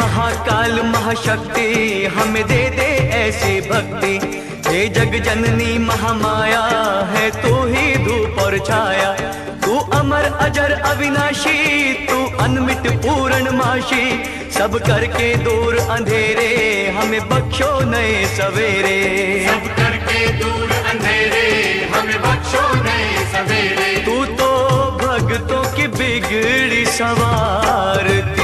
महाकाल महाशक्ति हमें दे दे ऐसी भक्ति। हे जग जननी महामाया है तू ही धूप और छाया। तू अमर अजर अविनाशी, तू अनमिट पूर्णमाशी। सब करके दूर अंधेरे हमें बख्शो नए सवेरे। सब करके दूर अंधेरे हमें बख्शो नए सवेरे। तू तो भक्तों की बिगड़ी सवारती।